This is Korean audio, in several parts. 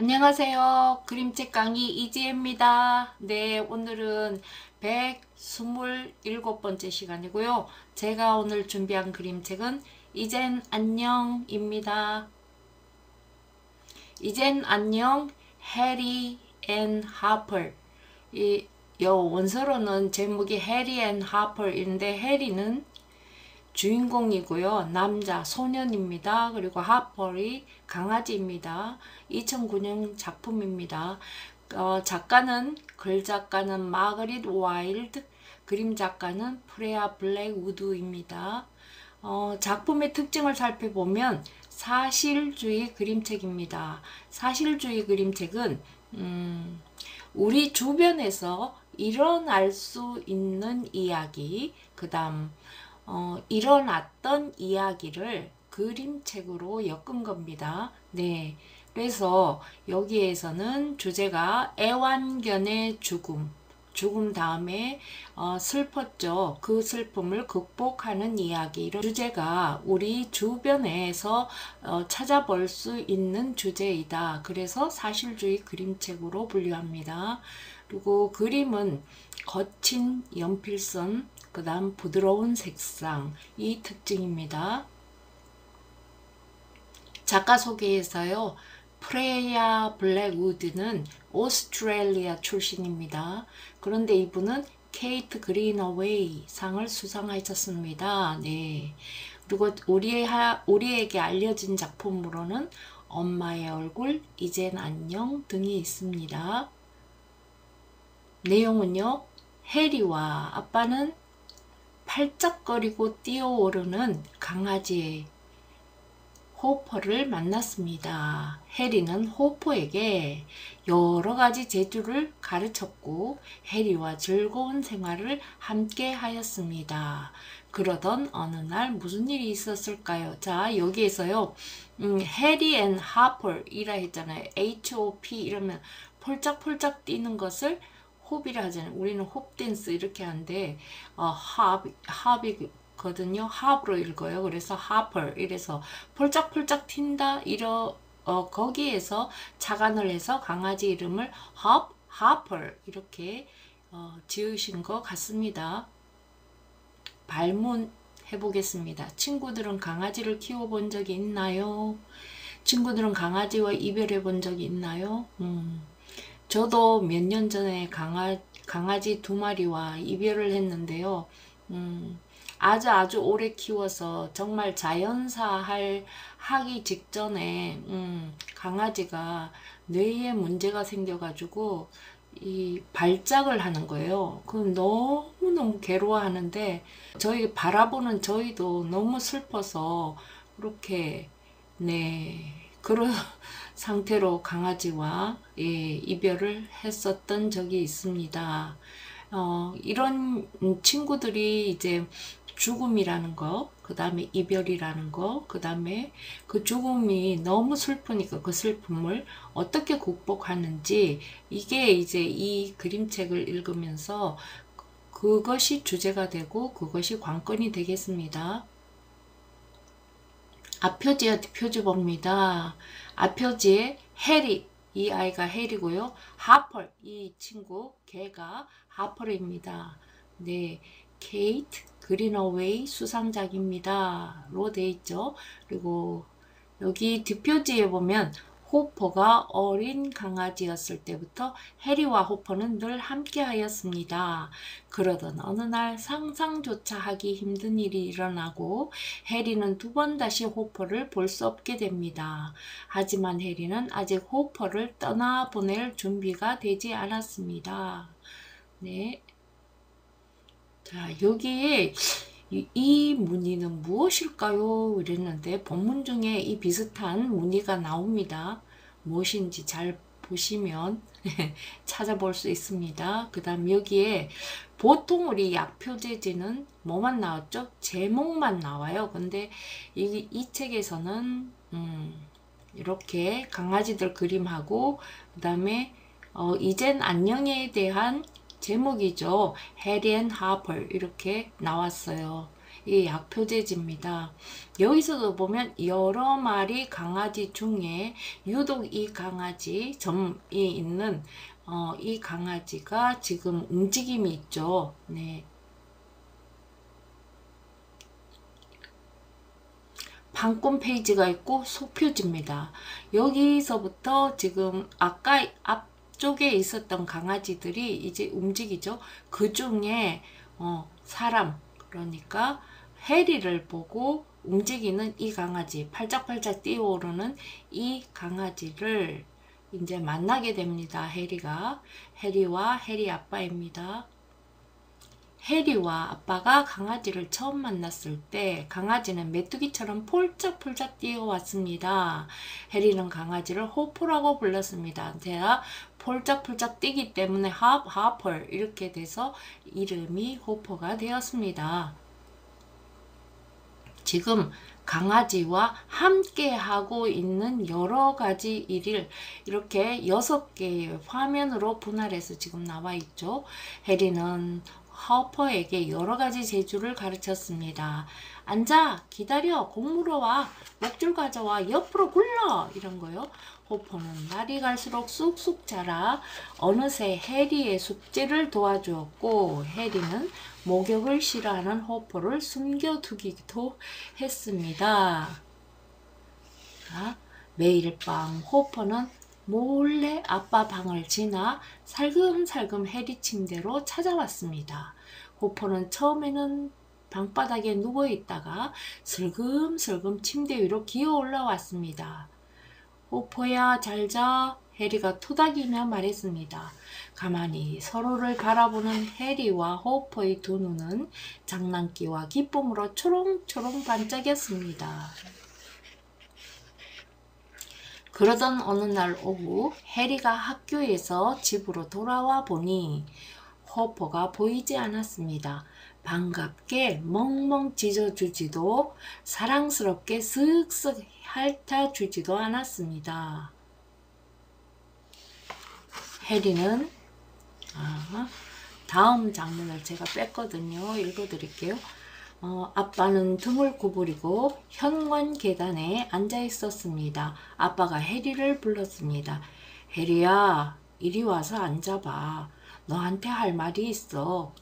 안녕하세요. 그림책 강의 이지혜입니다. 네, 오늘은 127번째 시간이고요. 제가 오늘 준비한 그림책은 이젠 안녕입니다. 이젠 안녕, 해리 앤 하퍼. 요 원서로는 제목이 해리 앤 하퍼인데 해리는 주인공이고요. 남자, 소년입니다. 그리고 하퍼이 강아지입니다. 2009년 작품입니다. 글 작가는 마거릿 와일드, 그림 작가는 프레아 블랙우드입니다. 작품의 특징을 살펴보면 사실주의 그림책입니다. 사실주의 그림책은 우리 주변에서 일어날 수 있는 이야기, 그 다음 일어났던 이야기를 그림책으로 엮은 겁니다. 네. 그래서 여기에서는 주제가 애완견의 죽음 다음에 슬펐죠. 그 슬픔을 극복하는 이야기를 주제가 우리 주변에서 찾아볼 수 있는 주제이다. 그래서 사실주의 그림책으로 분류합니다. 그리고 그림은 거친 연필선, 그 다음 부드러운 색상, 이 특징입니다. 작가 소개에서요. 프레야 블랙우드는 오스트레일리아 출신입니다. 그런데 이분은 케이트 그린어웨이 상을 수상하셨습니다. 네. 그리고 우리에게 알려진 작품으로는 엄마의 얼굴, 이젠 안녕 등이 있습니다. 내용은요. 해리와 아빠는 팔짝거리고 뛰어오르는 강아지 호퍼를 만났습니다. 해리는 호퍼에게 여러 가지 재주를 가르쳤고 해리와 즐거운 생활을 함께 하였습니다. 그러던 어느 날 무슨 일이 있었을까요? 자, 여기에서요. 해리 앤 하퍼이라 했잖아요. HOP 이러면 폴짝폴짝 뛰는 것을 홉이라 하잖아요. 우리는 홉댄스 이렇게 하는데 합이거든요. 합으로 읽어요. 그래서 하퍼 이래서 폴짝폴짝 튄다 거기에서 착안을 해서 강아지 이름을 하퍼 이렇게 지으신 것 같습니다. 발문 해보겠습니다. 친구들은 강아지를 키워본 적이 있나요? 친구들은 강아지와 이별해 본 적이 있나요? 저도 몇 년 전에 강아지 2마리와 이별을 했는데요. 아주 오래 키워서 정말 하기 직전에 강아지가 뇌에 문제가 생겨가지고 이 발작을 하는 거예요. 그럼 너무너무 괴로워하는데 저희 바라보는 저희도 너무 슬퍼서 그렇게 네 그런 상태로 강아지와 이별을 했었던 적이 있습니다. 이런 친구들이 이제 죽음이라는 거, 그 다음에 이별이라는 거, 그 다음에 그 죽음이 너무 슬프니까 그 슬픔을 어떻게 극복하는지 이게 이제 이 그림책을 읽으면서 그것이 주제가 되고 그것이 관건이 되겠습니다. 앞표지와 뒷표지 봅니다. 앞표지에 해리, 이 아이가 해리고요. 하퍼, 이 친구, 걔가 하퍼입니다. 네, 케이트 그린어웨이 수상작입니다. 로 돼 있죠. 그리고 여기 뒷표지에 보면 호퍼가 어린 강아지였을 때부터 해리와 호퍼는 늘 함께 하였습니다. 그러던 어느 날 상상조차 하기 힘든 일이 일어나고 해리는 2번 다시 호퍼를 볼 수 없게 됩니다. 하지만 해리는 아직 호퍼를 떠나보낼 준비가 되지 않았습니다. 네. 자, 여기에 이 무늬는 무엇일까요? 이랬는데 본문 중에 이 비슷한 무늬가 나옵니다. 무엇인지 잘 보시면 찾아볼 수 있습니다. 그 다음 여기에 보통 우리 약표제지는 뭐만 나왔죠? 제목만 나와요. 근데 이 책에서는 이렇게 강아지들 그림하고 그 다음에 이젠 안녕에 대한 제목이죠. 해리 앤 하퍼 이렇게 나왔어요. 이 약표제지입니다. 여기서도 보면 여러 마리 강아지 중에 유독 이 강아지 점이 있는 이 강아지가 지금 움직임이 있죠. 네. 판권 페이지가 있고 소표지입니다. 여기서부터 지금 아까 앞쪽에 있었던 강아지들이 이제 움직이죠. 그 중에 사람, 그러니까 해리를 보고 움직이는 이 강아지, 팔짝팔짝 뛰어오르는 이 강아지를 이제 만나게 됩니다. 해리와 해리 아빠입니다. 해리와 아빠가 강아지를 처음 만났을 때 강아지는 메뚜기처럼 폴짝폴짝 뛰어왔습니다. 해리는 강아지를 호퍼라고 불렀습니다. 제가 폴짝폴짝 뛰기 때문에 하퍼 이렇게 돼서 이름이 호퍼가 되었습니다. 지금 강아지와 함께 하고 있는 여러 가지 일을 이렇게 6개의 화면으로 분할해서 지금 나와 있죠. 해리는 하퍼에게 여러 가지 재주를 가르쳤습니다. 앉아, 기다려, 공 물어와, 목줄 가져와, 옆으로 굴러, 이런 거요. 호퍼는 날이 갈수록 쑥쑥 자라 어느새 해리의 숙제를 도와주었고, 해리는 목욕을 싫어하는 호퍼를 숨겨두기도 했습니다. 매일 밤 호퍼는 몰래 아빠 방을 지나 살금살금 해리 침대로 찾아왔습니다. 호퍼는 처음에는 방바닥에 누워있다가 슬금슬금 침대 위로 기어 올라왔습니다. 호퍼야, 잘자. 해리가 토닥이며 말했습니다. 가만히 서로를 바라보는 해리와 호퍼의 두 눈은 장난기와 기쁨으로 초롱초롱 반짝였습니다. 그러던 어느 날 오후 해리가 학교에서 집으로 돌아와 보니 호퍼가 보이지 않았습니다. 반갑게 멍멍 짖어주지도 사랑스럽게 쓱쓱 핥아주지도 않았습니다. 해리는 다음 장면을 제가 뺐거든요. 읽어드릴게요. 아빠는 등을 구부리고 현관 계단에 앉아 있었습니다. 아빠가 해리를 불렀습니다. 해리야, 이리 와서 앉아봐. 너한테 할 말이 있어.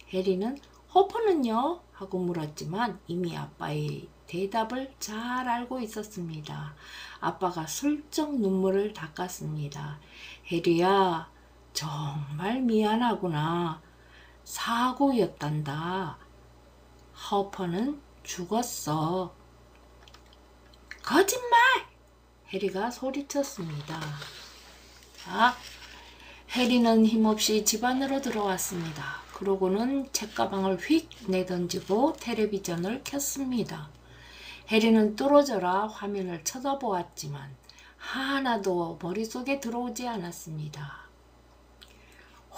해리는 호퍼는요? 하고 물었지만 이미 아빠의 대답을 잘 알고 있었습니다. 아빠가 슬쩍 눈물을 닦았습니다. 해리야, 정말 미안하구나. 사고였단다. 호퍼는 죽었어. 거짓말! 해리가 소리쳤습니다. 해리는 힘없이 집 안으로 들어왔습니다. 그러고는 책가방을 휙 내던지고 텔레비전을 켰습니다. 해리는 뚫어져라 화면을 쳐다보았지만 하나도 머릿속에 들어오지 않았습니다.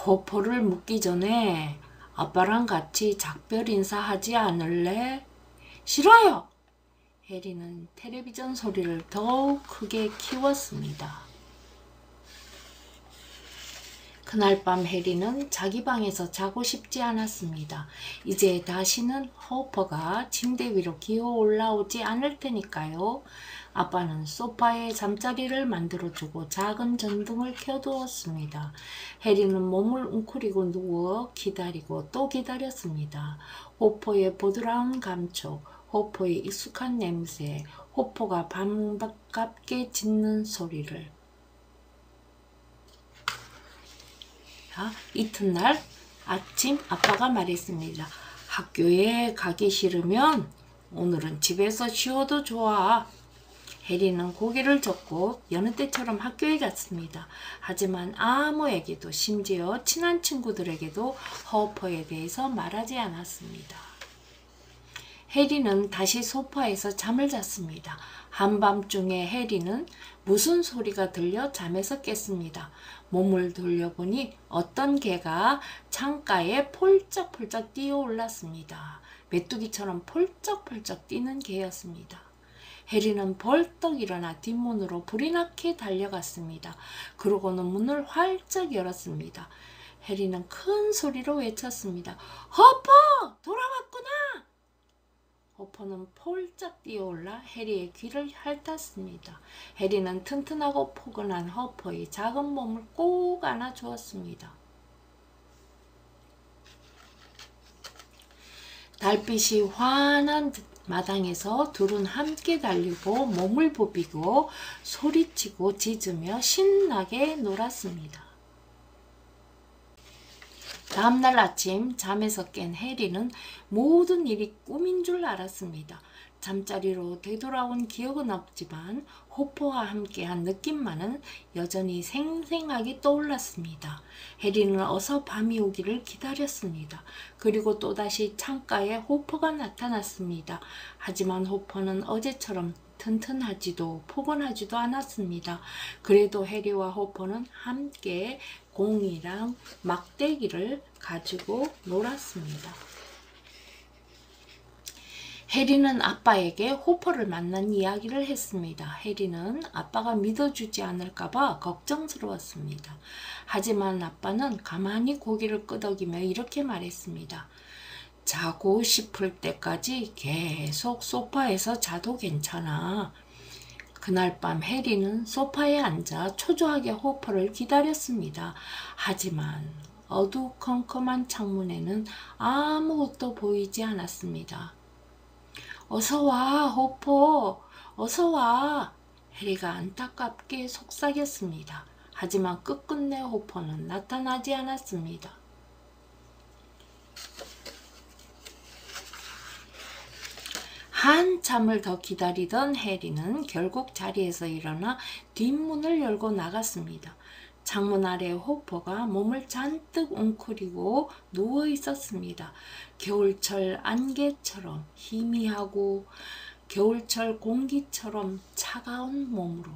호퍼를 묻기 전에 아빠랑 같이 작별 인사하지 않을래? 싫어요! 해리는 텔레비전 소리를 더욱 크게 키웠습니다. 그날 밤 해리는 자기 방에서 자고 싶지 않았습니다. 이제 다시는 호퍼가 침대 위로 기어 올라오지 않을 테니까요. 아빠는 소파에 잠자리를 만들어주고 작은 전등을 켜두었습니다. 해리는 몸을 웅크리고 누워 기다리고 또 기다렸습니다. 호퍼의 보드라운 감촉, 호퍼의 익숙한 냄새, 호퍼가 반갑게 짖는 소리를. 이튿날 아침 아빠가 말했습니다. 학교에 가기 싫으면 오늘은 집에서 쉬어도 좋아. 해리는 고개를 젓고 여느 때처럼 학교에 갔습니다. 하지만 아무에게도 심지어 친한 친구들에게도 호퍼에 대해서 말하지 않았습니다. 해리는 다시 소파에서 잠을 잤습니다. 한밤중에 해리는 무슨 소리가 들려 잠에서 깼습니다. 몸을 돌려보니 어떤 개가 창가에 폴짝폴짝 뛰어올랐습니다. 메뚜기처럼 폴짝폴짝 뛰는 개였습니다. 해리는 벌떡 일어나 뒷문으로 불이 나게 달려갔습니다. 그러고는 문을 활짝 열었습니다. 해리는 큰 소리로 외쳤습니다. 호퍼! 돌아왔구나! 호퍼는 폴짝 뛰어올라 해리의 귀를 핥았습니다. 해리는 튼튼하고 포근한 호퍼의 작은 몸을 꼭 안아주었습니다. 달빛이 환한 마당에서 둘은 함께 달리고 몸을 부비고 소리치고 짖으며 신나게 놀았습니다. 다음날 아침 잠에서 깬 해리는 모든 일이 꿈인 줄 알았습니다. 잠자리로 되돌아온 기억은 없지만 호퍼와 함께한 느낌만은 여전히 생생하게 떠올랐습니다. 해리는 어서 밤이 오기를 기다렸습니다. 그리고 또다시 창가에 호퍼가 나타났습니다. 하지만 호퍼는 어제처럼 튼튼하지도 포근하지도 않았습니다. 그래도 해리와 호퍼는 함께 공이랑 막대기를 가지고 놀았습니다. 해리는 아빠에게 호퍼를 만난 이야기를 했습니다. 해리는 아빠가 믿어주지 않을까봐 걱정스러웠습니다. 하지만 아빠는 가만히 고개를 끄덕이며 이렇게 말했습니다. 자고 싶을 때까지 계속 소파에서 자도 괜찮아. 그날 밤 해리는 소파에 앉아 초조하게 호퍼를 기다렸습니다. 하지만 어두컴컴한 창문에는 아무것도 보이지 않았습니다. 어서 와, 호퍼. 어서 와. 해리가 안타깝게 속삭였습니다. 하지만 끝끝내 호퍼는 나타나지 않았습니다. 한참을 더 기다리던 해리는 결국 자리에서 일어나 뒷문을 열고 나갔습니다. 창문 아래 호퍼가 몸을 잔뜩 웅크리고 누워 있었습니다. 겨울철 안개처럼 희미하고 겨울철 공기처럼 차가운 몸으로.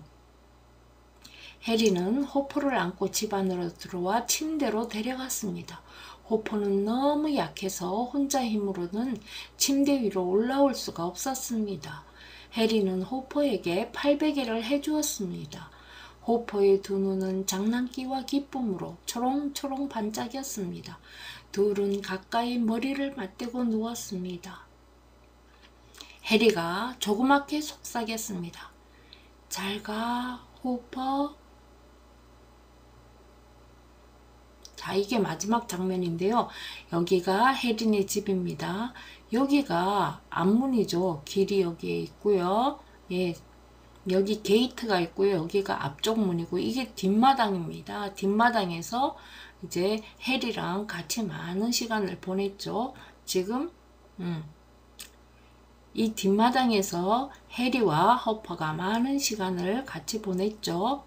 해리는 호퍼를 안고 집 안으로 들어와 침대로 데려갔습니다. 호퍼는 너무 약해서 혼자 힘으로는 침대 위로 올라올 수가 없었습니다. 해리는 호퍼에게 팔베개를 해주었습니다. 호퍼의 두 눈은 장난기와 기쁨으로 초롱초롱 반짝였습니다. 둘은 가까이 머리를 맞대고 누웠습니다. 해리가 조그맣게 속삭였습니다. 잘 가, 호퍼. 자, 이게 마지막 장면인데요. 여기가 해리네 집입니다. 여기가 앞문이죠. 길이 여기에 있고요. 예, 여기 게이트가 있고요. 여기가 앞쪽 문이고 이게 뒷마당입니다. 뒷마당에서 이제 해리랑 같이 많은 시간을 보냈죠. 지금 이 뒷마당에서 해리와 호퍼가 많은 시간을 같이 보냈죠.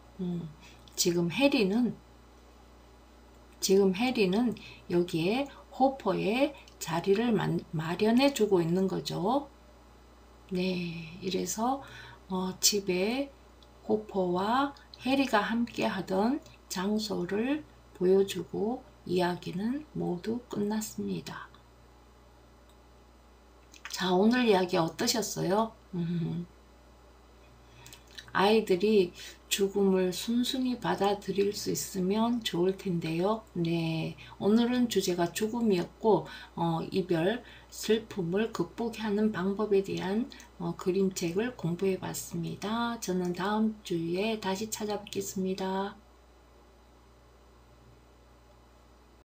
지금 해리는 여기에 호퍼의 자리를 마련해 주고 있는 거죠. 네, 이래서 집에 호퍼와 해리가 함께 하던 장소를 보여주고 이야기는 모두 끝났습니다. 자, 오늘 이야기 어떠셨어요? 아이들이 죽음을 순순히 받아들일 수 있으면 좋을 텐데요. 네, 오늘은 주제가 죽음이었고 이별, 슬픔을 극복하는 방법에 대한 그림책을 공부해 봤습니다. 저는 다음 주에 다시 찾아뵙겠습니다.